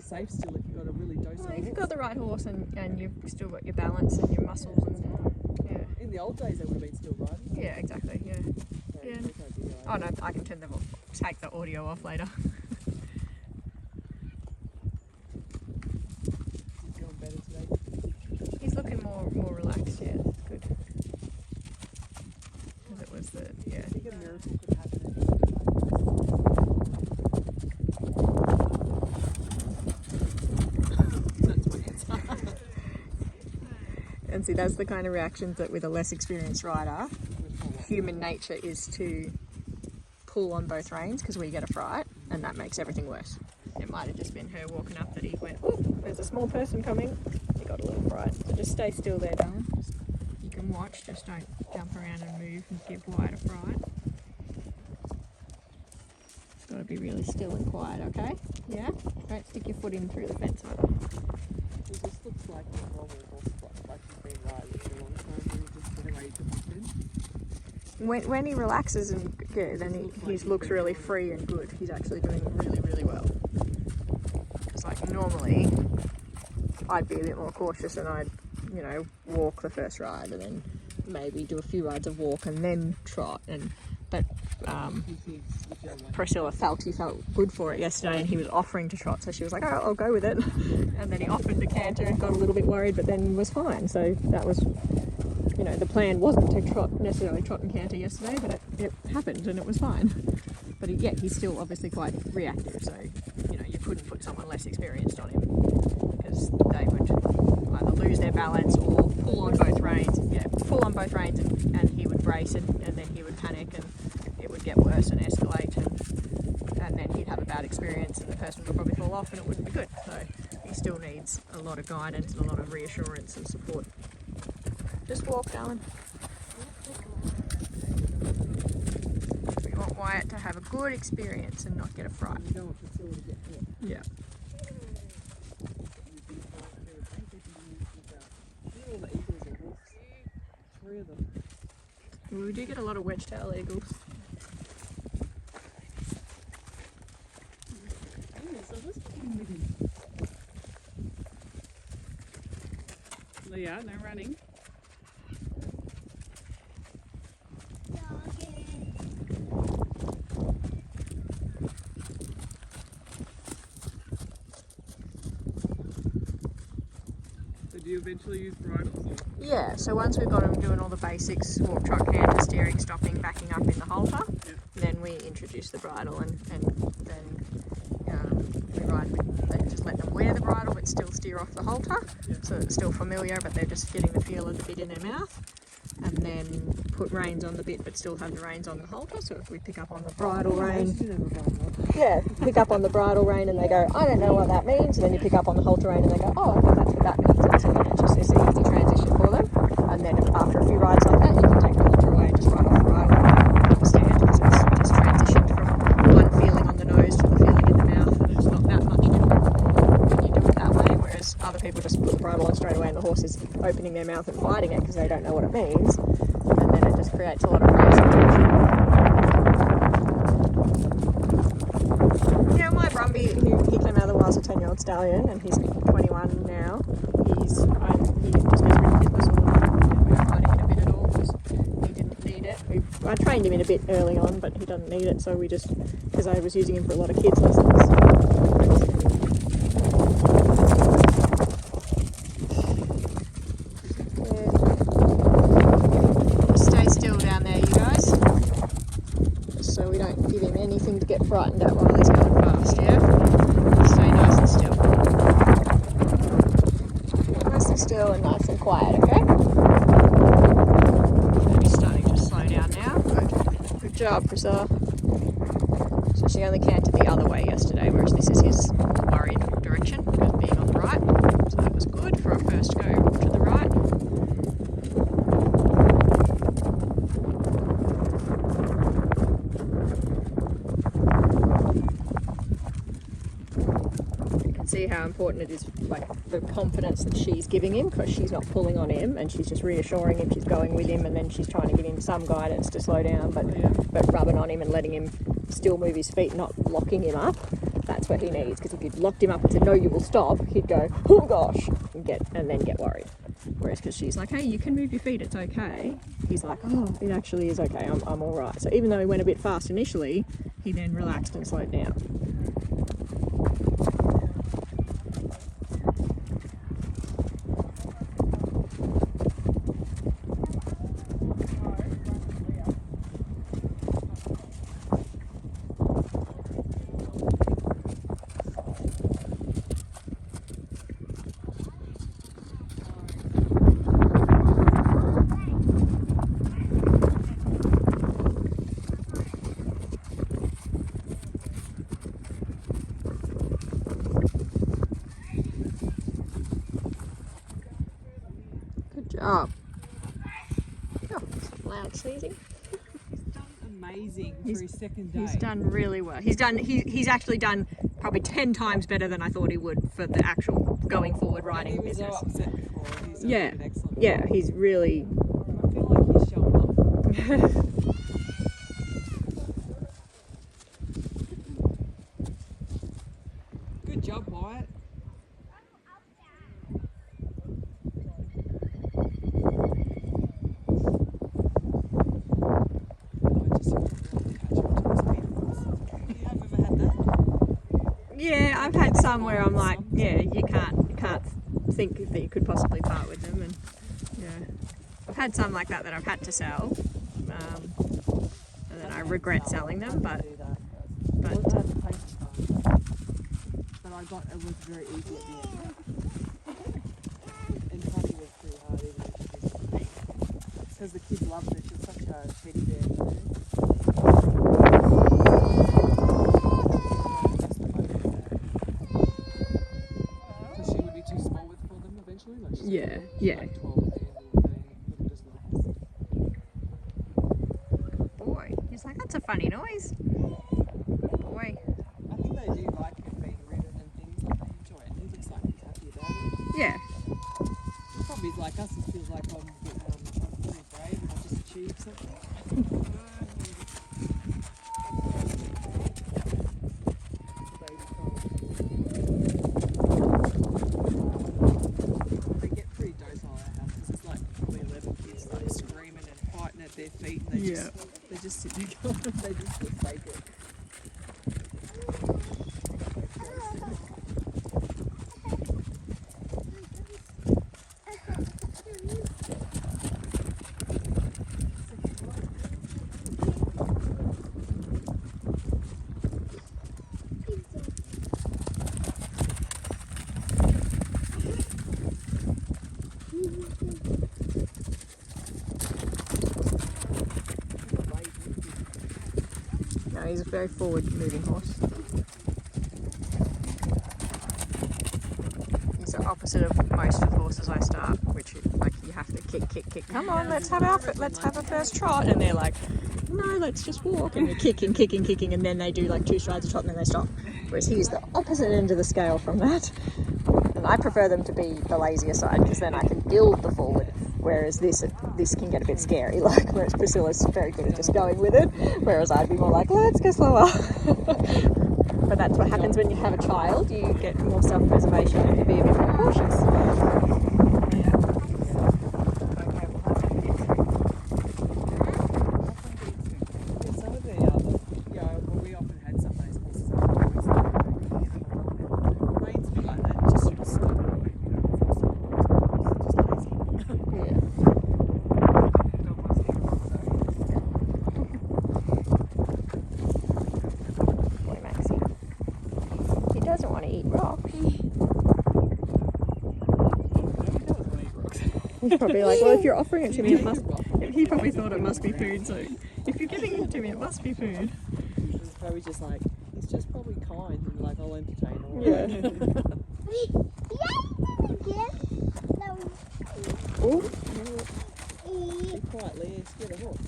safe still if you've got a really docile Well, if you've horse. got the right horse and you've still got your balance and your muscles and In the old days, they would have been still riding. yeah, exactly, yeah. Yeah. Oh no, I can take the audio off later. He's feeling better today. He's looking more relaxed, yeah, that's good. Because it was the, yeah. I think a miracle could happen. That's my answer. And see, that's the kind of reactions that with a less experienced rider, human nature is to pull on both reins because we get a fright and that makes everything worse. It might have just been her walking up that he went, oh, there's a small person coming. He got a little fright. So just stay still there, darling. You can watch, just don't jump around and move and give Wyatt a fright. It's got to be really still and quiet, okay? Yeah? Don't stick your foot in through the fence either. It just looks like a normal horse, like he's been riding for a long time, and he's just been ready to hop in. When he relaxes and good, then he looks really free and good. He's actually doing really, really well. Because like normally, I'd be a bit more cautious and I'd, walk the first ride and then maybe do a few rides of walk and then trot. But Priscilla he felt good for it yesterday and he was offering to trot, so she was like, oh, I'll go with it. And then he offered to canter and got a little bit worried, but then was fine. So that was, the plan wasn't to necessarily trot and canter yesterday, but it happened and it was fine. But he's still obviously quite reactive, so you couldn't put someone less experienced on him because they would either lose their balance or pull on both reins. Pull on both reins and he would brace and then he would panic and it would get worse and escalate and then he'd have a bad experience and the person would probably fall off and it wouldn't be good. So he still needs a lot of guidance and a lot of reassurance and support. Just walk, darling. We want Wyatt to have a good experience and not get a fright. You don't want Priscilla to get hurt. Yeah. All the eagles are horses. 3 of them. We do get a lot of wedge-tail eagles. Leah, no running. So do you eventually use bridles? Yeah, so once we've got him doing all the basics, walk, trot, canter, steering, stopping, backing up in the halter, then we introduce the bridle and then we ride with, just let them wear the bridle but still steer off the halter, so it's still familiar but they're just getting the feel of the bit in their mouth, and then put reins on the bit but still have the reins on the halter. So if we pick up on the bridle rein, pick up on the bridle rein and they go, I don't know what that means, and then you pick up on the halter rein and they go, oh, okay, that's what that means. And so then it's just this easy transition for them, and then after a few rides like that you can take the halter away and just ride off the bridle and stand, because it's just transitioned from one feeling on the nose to the feeling in the mouth, and it's not that much different when you do it that way, whereas other people just put the bridle on straight away and the horse is opening their mouth and fighting it because they don't know what it means, and then it just creates a lot of racing tension. Yeah, my Brumby, he came out of the wild as a 10-year-old stallion and he's 21 now. He just gets rid of his whistle. We don't ride him in a bit at all because he didn't need it. I trained him in a bit early on, but he doesn't need it, so we just, because I was using him for a lot of kids lessons. Stay still down there, you guys, so we don't give him anything to get frightened at while he's going fast, yeah? Stay nice and still. Nice and still and nice and quiet, okay? He's starting to slow down now. Good job, Priscilla. So she only cantered the other way yesterday, whereas this is his worried direction, being on the right. So that was good for a first go to the right. See how important it is, like the confidence that she's giving him, because she's not pulling on him and she's just reassuring him, she's going with him, and then she's trying to give him some guidance to slow down, but rubbing on him and letting him still move his feet, not locking him up, That's what he needs, because if you'd locked him up and said, no, you will stop, he'd go, oh gosh, and then get worried. Whereas because she's like, hey, you can move your feet, it's okay. He's like, oh, it actually is okay, I'm all right. So even though he went a bit fast initially, he then relaxed and slowed down. Oh, some loud sneezing. He's done amazing for his second day. He's done really well. He's actually done probably 10 times better than I thought he would for the actual going forward riding He was so business. upset before. He's done Yeah, excellent. yeah, he's really. I feel like he's showing off. Good job, Wyatt. Yeah, I've had some where I'm like, yeah, you can't think that you could possibly part with them, and yeah, I've had some like that I've had to sell, and then I regret selling them, but But I got it was very easy at the end. And Honey was pretty hard even introducing her. Because the kids loved her. She was such a teddy bear. Because she would be too small for them eventually. Like she's yeah, yeah. like 12 at the end of the day. Little just nice. Boy, he's like, that's a funny noise. Boy. I think they do like him being ridden and things like they enjoy it. He looks like he's happy about it. Yeah. Probably is like us, he feels like I'm pretty brave and I just achieved something. They get pretty docile at our house because it's like probably 11 kids like screaming and fighting at their feet and they just sit there going, they just forsake it. No, he's a very forward-moving horse. He's the opposite of most of the horses I start, which is like you have to kick. Come on, let's have a first trot, and they're like, no, let's just walk, and you're kicking, and then they do like 2 strides a trot, and then they stop. Whereas he's the opposite end of the scale from that, and I prefer them to be the lazier side because then I can build the forward. Whereas this can get a bit scary, like whereas Priscilla's very good at just going with it, whereas I'd be more like, let's go slower. But that's what happens when you have a child, you get more self-preservation and you be a bit more cautious. Some of the, we often had some of those horses that were always Maine's a bit like that, just sort of slow away, just lazy. Boy, Maxie. He doesn't want to eat rocks. He's probably like, well, if you're offering it to me, it must. He probably thought it must be food, so if you're giving it to me, it must be food. He's probably just like, he's just probably kind and like, I'll entertain him. Yeah. Oh. Be quiet, Leah, you scared a horse.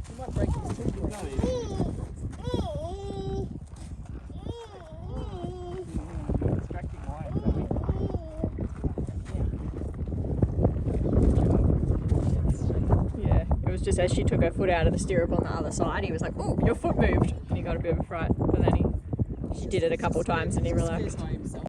He might break his tooth. Distracting Wyatt, Yeah. was just as she took her foot out of the stirrup on the other side, he was like, "Oh, your foot moved," and he got a bit of a fright. But then she did it a couple of times and he relaxed.